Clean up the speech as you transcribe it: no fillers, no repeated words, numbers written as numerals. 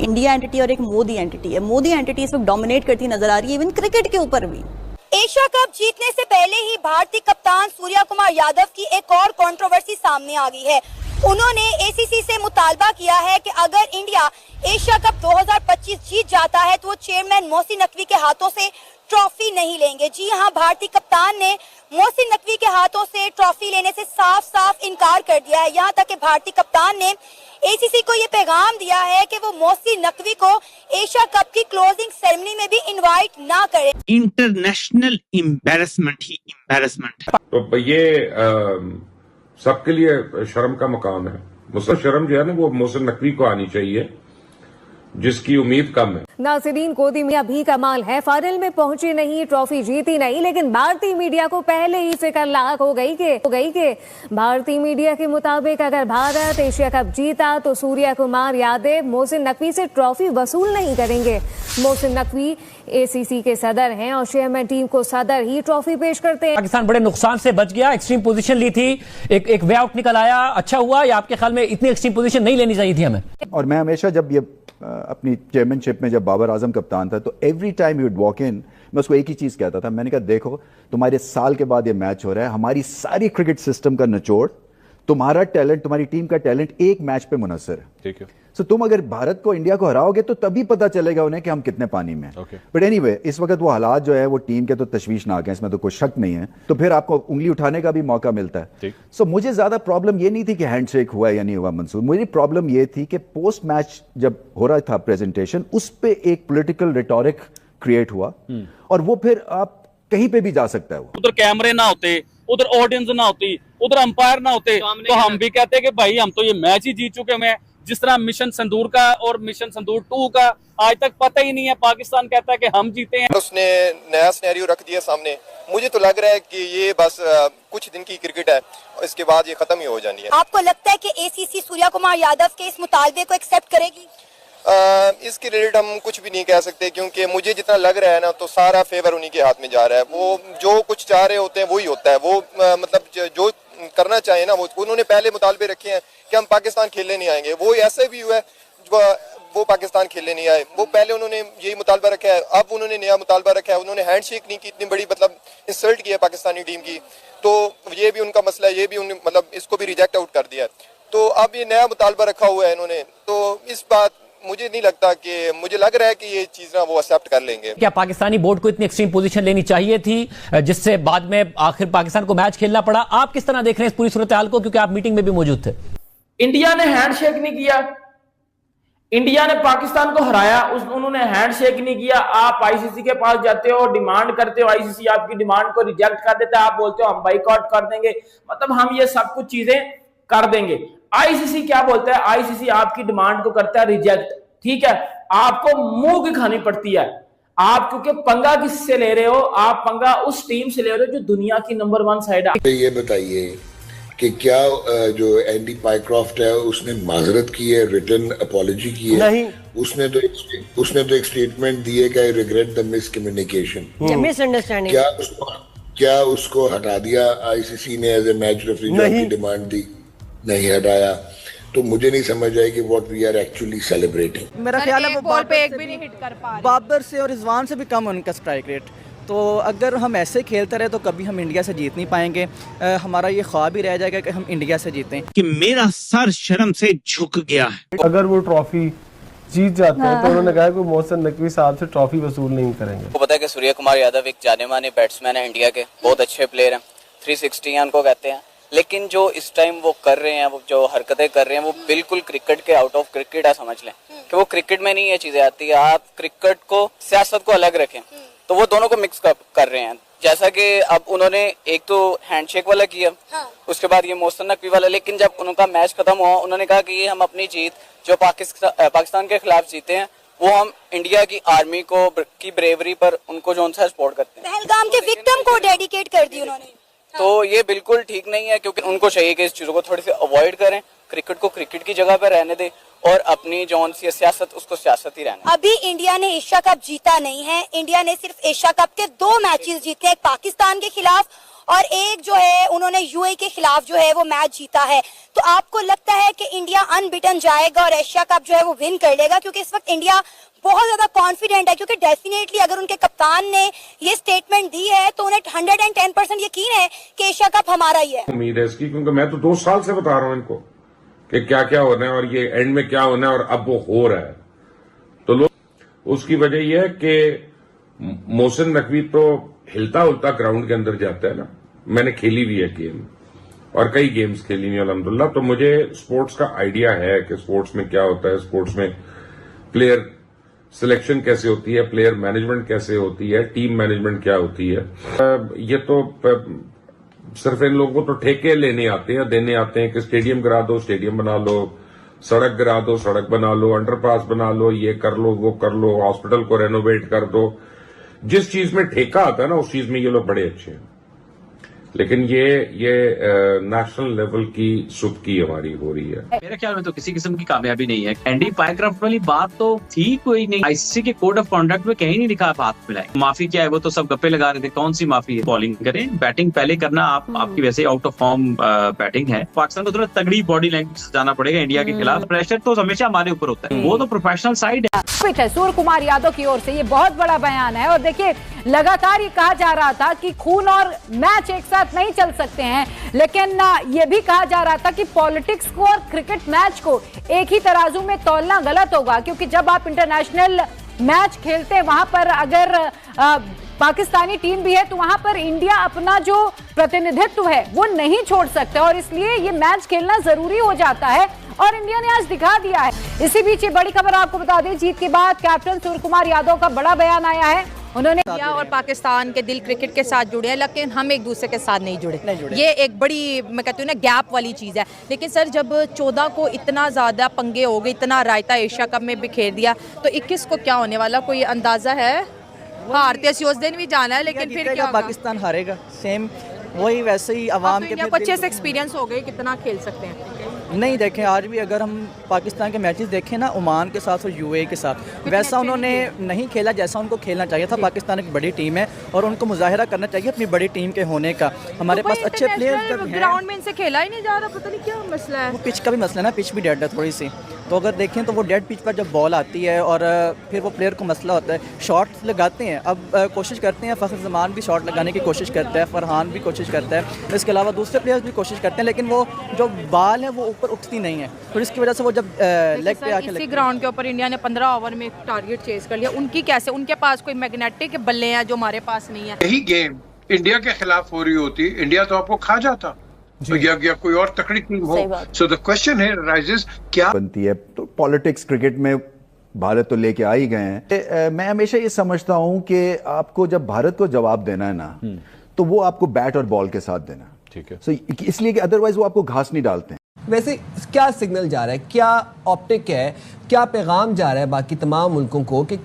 India entity और एक Modi entity है। मोदी एंटिटी इस वक्त डोमिनेट करती नजर आ रही है, इवन क्रिकेट के ऊपर भी। एशिया कप जीतने से पहले ही भारतीय कप्तान सूर्या कुमार यादव की एक और कंट्रोवर्सी सामने आ गई है। उन्होंने एसीसी से मुतालबा किया है कि अगर इंडिया एशिया कप 2025 जीत जाता है तो वो चेयरमैन मोहसिन नकवी के हाथों से ट्रॉफी नहीं लेंगे। जी हाँ, भारतीय कप्तान ने मोहसिन नकवी के हाथों से ट्रॉफी लेने से साफ साफ इनकार कर दिया है। यहाँ तक कि भारतीय कप्तान ने एसीसी को ये पैगाम दिया है कि वो मोहसिन नकवी को एशिया कप की क्लोजिंग सेरेमनी में भी इनवाइट ना करे। इंटरनेशनल एम्बैरेसमेंट ही एम्बैरेसमेंट है। तो ये सबके लिए शर्म का मुकाम है। मुझसे शर्म जो है ना वो मोहसिन नकवी को आनी चाहिए, जिसकी उम्मीद कम है। नाज़रीन, गोदी में अभी कमाल है, फाइनल में पहुंची नहीं, ट्रॉफी जीती नहीं, लेकिन भारतीय मीडिया को पहले ही फिक्र लाक हो गई कि भारतीय मीडिया के मुताबिक अगर भारत एशिया कप जीता तो सूर्या कुमार यादव मोहसिन नकवी से ट्रॉफी वसूल नहीं करेंगे। मोहसिन नकवी एसीसी के सदर हैं और चेयरमैन टीम को सदर ही ट्रॉफी पेश करते हैं। पाकिस्तान बड़े नुकसान से बच गया, एक्सट्रीम पोजीशन ली थी, एक वे आउट निकल आया, अच्छा हुआ, या आपके ख्याल में इतनी एक्सट्रीम पोजीशन नहीं लेनी चाहिए थी हमें? और मैं हमेशा जब ये अपनी चेयरमैनशिप में जब बाबर आजम कप्तान था तो every time you would walk in, मैं उसको एक ही चीज़ कहता था, मैंने कहा देखो तुम्हारे साल के बाद ये मैच हो रहा है, हमारी सारी क्रिकेट सिस्टम का निचोड़, तुम्हारा टैलेंट, तुम्हारी टीम का टैलेंट एक मैच पे मुनसर है। ठीक है। सो तुम अगर भारत को, इंडिया को हराओगे तो तभी पता चलेगा उन्हें कि हम कितने पानी में हैं। बट एनीवे, इस वक्त वो हालात जो है वो टीम के तो तशवीशनाक हैं, इसमें तो कोई शक नहीं है, तो फिर आपको उंगली उठाने का भी मौका मिलता है। सो मुझे ज्यादा प्रॉब्लम ये नहीं थी कि हैंडशेक हुआ या नहीं हुआ मंसूर, मुझे प्रॉब्लम ये थी कि पोस्ट मैच जब हो रहा था प्रेजेंटेशन, उस पर एक पोलिटिकल रिटोरिक क्रिएट हुआ और वो फिर आप कहीं पे भी जा सकता है। उधर कैमरे ना होते, उधर ऑडियंस ना होती, उधर अंपायर ना होते तो हम भी कहते कि भाई हम तो ये मैच ही जीत चुके हैं। जिस तरह मिशन संदूर का और मिशन संदूर 2 का आज तक पता ही नहीं है, पाकिस्तान कहता है कि हम जीते हैं। उसने नया सिनेरियो रख दिया सामने। मुझे तो लग रहा है कि ये बस कुछ दिन की क्रिकेट है और इसके बाद ये खत्म ही हो जानी है। आपको लगता है कि एसीसी सूर्या कुमार यादव के इस मुतालबे को एक्सेप्ट करेगी? इसके रिलेटेड हम कुछ भी नहीं कह सकते, क्योंकि मुझे जितना लग रहा है ना तो सारा फेवर उन्हीं के हाथ में जा रहा है। वो जो कुछ चाह रहे होते हैं वही होता है। वो मतलब जो करना चाहे ना, वो उन्होंने पहले मुतालबे रखे हैं कि हम पाकिस्तान खेलने नहीं आएंगे, वो ऐसे भी हुआ है, वो पाकिस्तान खेलने नहीं आए। वो पहले उन्होंने यही मुतालबा रखा है, अब उन्होंने नया मुतालबा रखा है। उन्होंने हैंडशेक नहीं की, इतनी बड़ी मतलब इंसल्ट की है पाकिस्तानी टीम की, तो ये भी उनका मसला है, ये भी उन्होंने मतलब इसको भी रिजेक्ट आउट कर दिया है। तो अब ये नया मुतालबा रखा हुआ है इन्होंने, तो इस बात मुझे नहीं लगता कि, मुझे लग रहा है कि ये चीज ना वो एक्सेप्ट कर लेंगे। क्या पाकिस्तानी बोर्ड को इतनी एक्सट्रीम पोजीशन लेनी चाहिए थी जिससे बाद में आखिर पाकिस्तान को मैच खेलना पड़ा? आप किस तरह देख रहे हैं इस पूरी सूरत हाल को, क्योंकि आप मीटिंग में भी मौजूद थे? इंडिया ने हैंडशेक नहीं किया, इंडिया ने पाकिस्तान को हराया, उन्होंने हैंडशेक नहीं किया। आप आईसीसी के पास जाते हो, डिमांड करते हो, आईसीसी आपकी डिमांड को रिजेक्ट कर देता है, आप बोलते हो हम बाइकआउट कर देंगे, मतलब हम ये सब कुछ चीजें कर देंगे। आईसीसी क्या बोलता है? आईसीसी आपकी डिमांड को करता है रिजेक्ट, ठीक है, आपको मुंह की खानी पड़ती है। आप क्योंकि पंगा किससे ले रहे हो? आप पंगा उस टीम से ले रहे हो जो दुनिया की नंबर 1 साइड है। ये बताइए कि क्या जो एंडी पाइक्रॉफ्ट है उसने माजरत की है, रिटन अपॉलॉजी की है? नहीं, उसने तो एक स्टेटमेंट दी है कि I regret the miscommunication, misunderstanding. क्या उसको हटा दिया आईसीसी ने एज ए मैच रेफरी की डिमांड दी? नहीं हटाया। तो मुझे नहीं समझ आई कि what we are actually celebrating. मेरा ख्याल है वो बाबर से और रिजवान से भी कम उनका स्ट्राइक रेट। तो अगर हम ऐसे खेलते रहे तो कभी हम इंडिया से जीत नहीं पाएंगे। हमारा ये ख्वाब ही रह जाएगा कि हम इंडिया से जीतें। कि मेरा सर शर्म से झुक गया है। अगर वो ट्रॉफी जीत जाते हैं तो उन्होंने कहा कि मोहसिन नकवी साहब से ट्रॉफी वसूल नहीं करेंगे। वो पता है कि सूर्या कुमार यादव एक जाने माने बैट्समैन है इंडिया के, बहुत अच्छे प्लेयर हैं, 360 उनको कहते हैं, लेकिन जो इस टाइम वो कर रहे हैं, वो जो हरकतें कर रहे हैं, वो बिल्कुल क्रिकेट के आउट ऑफ क्रिकेट है, समझ लें कि वो क्रिकेट में नहीं ये चीजें आती है। आप क्रिकेट को, सियासत को अलग रखें, तो वो दोनों को मिक्स कर रहे हैं। जैसा कि अब उन्होंने एक तो हैंडशेक वाला किया, उसके बाद ये मोहसिन नकवी वाला, लेकिन जब उनका मैच खत्म हुआ उन्होंने कहा कि ये हम अपनी जीत जो पाकिस्तान के खिलाफ जीते हैं वो हम इंडिया की आर्मी को की ब्रेवरी पर उनको जो उनसे सपोर्ट करते हैं। पहलगाम के विक्टिम को डेडिकेट कर दी उन्होंने। तो ये बिल्कुल ठीक नहीं है, क्योंकि उनको चाहिए कि इस चीजों को थोड़ी सी अवॉइड करें, क्रिकेट को क्रिकेट की जगह पर रहने दें और अपनी जो सी सियासत उसको सियासत ही रहने। अभी इंडिया ने एशिया कप जीता नहीं है, इंडिया ने सिर्फ एशिया कप के 2 मैचेस जीते, एक पाकिस्तान के खिलाफ اور ایک جو ہے انہوں نے UAE کے خلاف جو ہے وہ میچ جیتا ہے. تو آپ کو لگتا ہے کہ انڈیا انبیٹن جائے گا اور ایشیا کپ جو ہے وہ ون کر لے گا؟ کیونکہ اس وقت انڈیا بہت زیادہ کانفیڈنٹ ہے, کیونکہ ڈیفینیٹلی اگر ان کے کپتان نے یہ سٹیٹمنٹ دی ہے تو انہیں 110% یقین ہے کہ ایشیا کپ ہمارا ہی ہے. امید ہے اس کی, کیونکہ میں تو 2 سال سے بتا رہا ہوں ان کو کہ کیا کیا ہونا ہے اور یہ اینڈ میں کیا ہونا ہے, اور اب وہ ہو رہا ہے. تو لوگ اس کی وجہ یہ ہے کہ محسن نقوی تو ہلتا ہلتا گراؤنڈ کے اندر جاتا ہے نا. میں نے کھیلی بھی ہے گیم اور کئی گیمز کھیلی ہوئی الحمدللہ, تو مجھے سپورٹس کا آئیڈیا ہے کہ سپورٹس میں کیا ہوتا ہے, سپورٹس میں پلیئر سلیکشن کیسے ہوتی ہے, پلیئر مینجمنٹ کیسے ہوتی ہے, ٹیم مینجمنٹ کیا ہوتی ہے. یہ تو صرف ان لوگوں کو تو ٹھیکے لینے آتے ہیں, دینے آتے ہیں کہ اسٹیڈیم گرا دو, اسٹیڈیم بنا لو, سڑک گرا دو, سڑک بنا لو, انڈر پاس بنا لو, یہ کر لو, وہ کر لو, ہاسپٹل کو رینوویٹ کر دو. جس چیز میں ٹھیکہ آتا ہے نا اس چیز میں یہ لوگ بڑے اچھے ہیں. لیکن یہ نیشنل لیول کی سبکی ہماری ہو رہی ہے. میرے خیال میں تو کسی قسم کی کامیابی نہیں ہے. اینڈی پائیکرافٹ والی بات تو تھی کوئی نہیں, ICC کے کوڈ آف کنڈکٹ میں کہیں نہیں لکھا آپ ہاتھ ملائیں. معافی کیا ہے وہ تو سب گپے لگا رہے تھے, کون سی معافی ہے. بالنگ کریں, بیٹنگ پہلے کرنا. آپ کی ویسے آؤٹ آف فارم بیٹنگ ہے. پاکستان کو تھوڑا تگڑی باڈی لینگویج سے جانا پڑے گا انڈیا کے خلاف. پریشر تو ہمیشہ ہمارے اوپر ہوتا ہے, وہ تو پروفیشنل سائڈ ہے. سوریہ کمار یادو کی اور سے یہ بہت بڑا بیان ہے, اور دیکھیے لگاتار یہ کہا جا رہا تھا کہ خون اور میچ ایک ساتھ نہیں چل سکتے ہیں, لیکن یہ بھی کہا جا رہا تھا کہ پالیٹکس کو اور کرکٹ میچ کو ایک ہی ترازو میں تولنا غلط ہوگا, کیونکہ جب آپ انٹرنیشنل میچ کھیلتے ہیں وہاں پر اگر پاکستانی ٹیم بھی ہے تو وہاں پر انڈیا اپنا جو پرتیندھتو ہے وہ نہیں چھوڑ سکتے, اور اس لیے یہ میچ کھیلنا ضروری ہو جاتا ہے, اور انڈیا نے آج دکھا دیا ہے. اسی بیچ یہ بڑی خبر آپ کو بتا دیں, جیت کے بعد کیپٹن سوریہ کمار یادو کا بڑا بیان آیا ہے. انہوں نے انڈیا اور پاکستان کے دل کرکٹ کے ساتھ جڑے ہیں, لیکن ہم ایک دوسرے کے ساتھ نہیں جڑے. یہ ایک بڑی میں کہتی ہوں نا گیپ والی چیز ہے. لیکن سر جب 14 کو اتنا زیادہ پنگے ہو گئے, اتنا رائتا ایشیا کپ میں بکھیر دیا, تو 21 کو کیا ہونے والا کوئی اندازہ ہے؟ ہارتے اس دن بھی جانا ہے, لیکن پھر کیا پاکستان ہارے گا. سیم وہی ویسے ہی عوام کے اچھے سے ایکسپیرینس ہو گئے, کتنا کھیل سکتے ہیں. نہیں دیکھیں, آج بھی اگر ہم پاکستان کے میچز دیکھیں نا عمان کے ساتھ اور UAE کے ساتھ, ویسا انہوں نے نہیں کھیلا جیسا ان کو کھیلنا چاہیے تھا. پاکستان ایک بڑی ٹیم ہے اور ان کو مظاہرہ کرنا چاہیے اپنی بڑی ٹیم کے ہونے کا. ہمارے پاس اچھے پلیئرز ہیں, گراؤنڈ میں ان سے کھیلا ہی نہیں جا رہا, پتہ نہیں کیا مسئلہ ہے. وہ پچ کا بھی مسئلہ ہے نا, پچ بھی ڈیڈ ہے تھوڑی سی. تو اگر دیکھیں تو وہ ڈیڈ پچ پر جب بال آتی ہے اور پھر وہ پلیئر کو مسئلہ ہوتا ہے, شاٹ لگاتے ہیں. اب کوشش کرتے ہیں, فخر زمان بھی شاٹ لگانے کی کوشش کرتا ہے, فرحان بھی کوشش کرتا ہے, اس کے علاوہ دوسرے پلیئرز بھی کوشش کرتے ہیں, لیکن وہ جو بال ہے وہ اوپر اٹھتی نہیں ہے, پھر اس کی وجہ سے وہ جب لیگ پہ آ کے اسی گراؤنڈ کے اوپر انڈیا نے 15 اوور میں ٹارگٹ چیز کر لیا. ان کی کیسے, ان کے پاس کوئی میگنیٹک بلے ہیں جو ہمارے پاس نہیں ہے. یہی گیم انڈیا کے خلاف ہو رہی ہوتی, انڈیا تو آپ کو کھا جاتا, یا کوئی اور تکڑی team who. So the question ہے رائزز کیا بنتی ہے. تو پالیٹکس کرکٹ میں بھارت تو لے کے آ ہی گئے ہیں. میں ہمیشہ یہ سمجھتا ہوں کہ آپ کو جب بھارت کو جواب دینا ہے نا, تو وہ آپ کو بیٹ اور بال کے ساتھ دینا, ٹھیک ہے, اس لیے کہ ادروائز وہ آپ کو گھاس نہیں ڈالتے ہیں. ویسے کیا سگنل جا رہا ہے, کیا آپٹک ہے, کیا پیغام جا رہا ہے باقی تمام ملکوں کو کہ